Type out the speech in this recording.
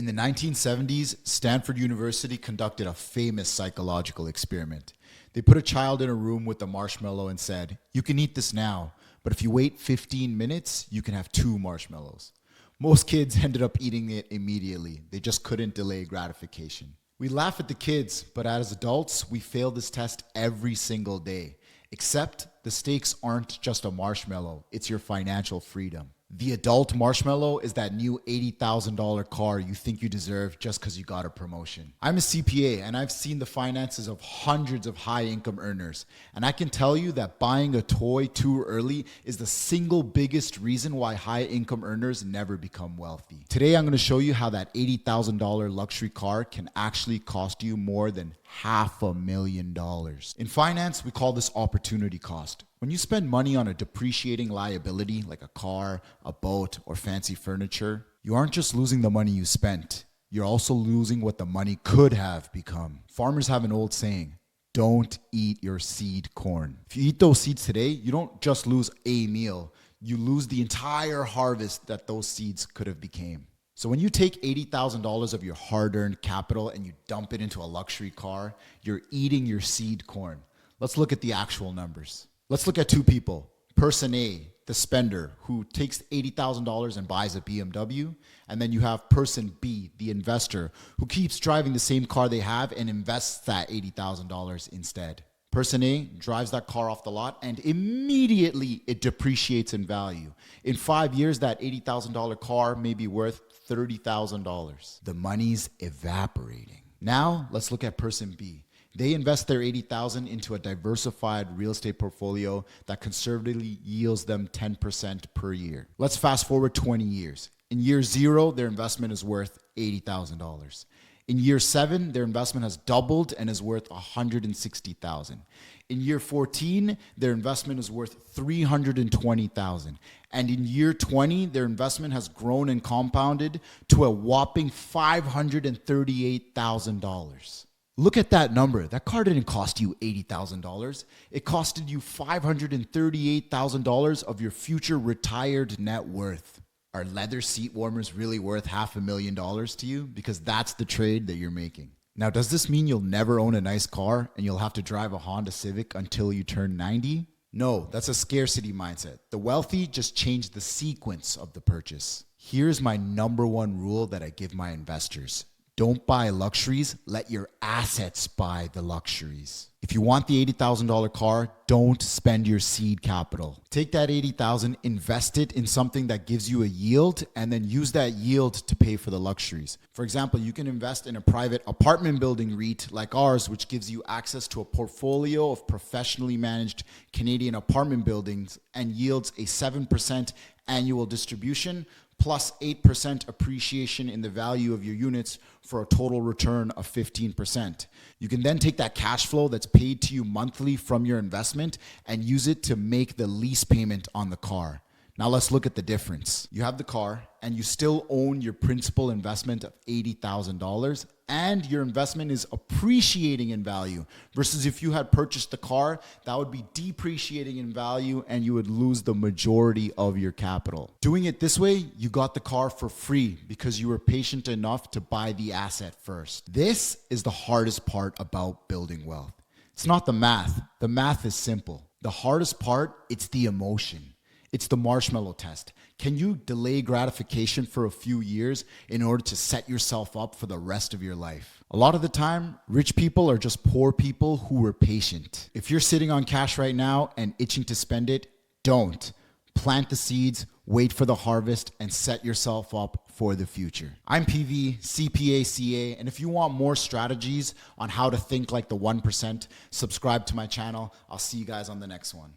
the 1970s, Stanford University conducted a famous psychological experiment. They put a child in a room with a marshmallow and said, "You can eat this now, but if you wait 15 minutes, you can have 2 marshmallows." Most kids ended up eating it immediately. They just couldn't delay gratification. We laugh at the kids, but as adults, we fail this test every single day. Except the stakes aren't just a marshmallow, it's your financial freedom. The adult marshmallow is that new $80,000 car you think you deserve just because you got a promotion. I'm a CPA and I've seen the finances of hundreds of high income earners. And I can tell you that buying a toy too early is the single biggest reason why high income earners never become wealthy. Today, I'm going to show you how that $80,000 luxury car can actually cost you more than $500,000. In finance, we call this opportunity cost. When you spend money on a depreciating liability like a car, a boat, or fancy furniture, you aren't just losing the money you spent, you're also losing what the money could have become. Farmers have an old saying, don't eat your seed corn. If you eat those seeds today, you don't just lose a meal, you lose the entire harvest that those seeds could have became. So when you take $80,000 of your hard-earned capital and you dump it into a luxury car, you're eating your seed corn. Let's look at the actual numbers. Let's look at 2 people. Person A, the spender, who takes $80,000 and buys a BMW. And then you have person B, the investor, who keeps driving the same car they have and invests that $80,000 instead. Person A drives that car off the lot and immediately it depreciates in value. In 5 years, that $80,000 car may be worth $30,000. The money's evaporating. Now, let's look at person B. They invest their $80,000 into a diversified real estate portfolio that conservatively yields them 10% per year. Let's fast forward 20 years. In year 0, their investment is worth $80,000. In year 7, their investment has doubled and is worth $160,000. In year 14, their investment is worth $320,000. And in year 20, their investment has grown and compounded to a whopping $538,000. Look at that number. That car didn't cost you $80,000. It costed you $538,000 of your future retired net worth. Are leather seat warmers really worth $500,000 to you? Because that's the trade that you're making. Now, does this mean you'll never own a nice car and you'll have to drive a Honda Civic until you turn 90? No, that's a scarcity mindset. The wealthy just change the sequence of the purchase. Here's my number 1 rule that I give my investors. Don't buy luxuries, let your assets buy the luxuries. If you want the $80,000 car, don't spend your seed capital. Take that $80,000, invest it in something that gives you a yield, and then use that yield to pay for the luxuries. For example, you can invest in a private apartment building REIT like ours, which gives you access to a portfolio of professionally managed Canadian apartment buildings and yields a 7% annual distribution plus 8% appreciation in the value of your units for a total return of 15%. You can then take that cash flow that's paid to you monthly from your investment and use it to make the lease payment on the car. Now let's look at the difference. You have the car and you still own your principal investment of $80,000 and your investment is appreciating in value versus if you had purchased the car, that would be depreciating in value and you would lose the majority of your capital. Doing it this way, you got the car for free because you were patient enough to buy the asset first. This is the hardest part about building wealth. It's not the math. The math is simple. The hardest part, it's the emotion. It's the marshmallow test. Can you delay gratification for a few years in order to set yourself up for the rest of your life? A lot of the time, rich people are just poor people who were patient. If you're sitting on cash right now and itching to spend it, don't. Plant the seeds, wait for the harvest, and set yourself up for the future. I'm PV, CPA, CA, and if you want more strategies on how to think like the 1%, subscribe to my channel. I'll see you guys on the next one.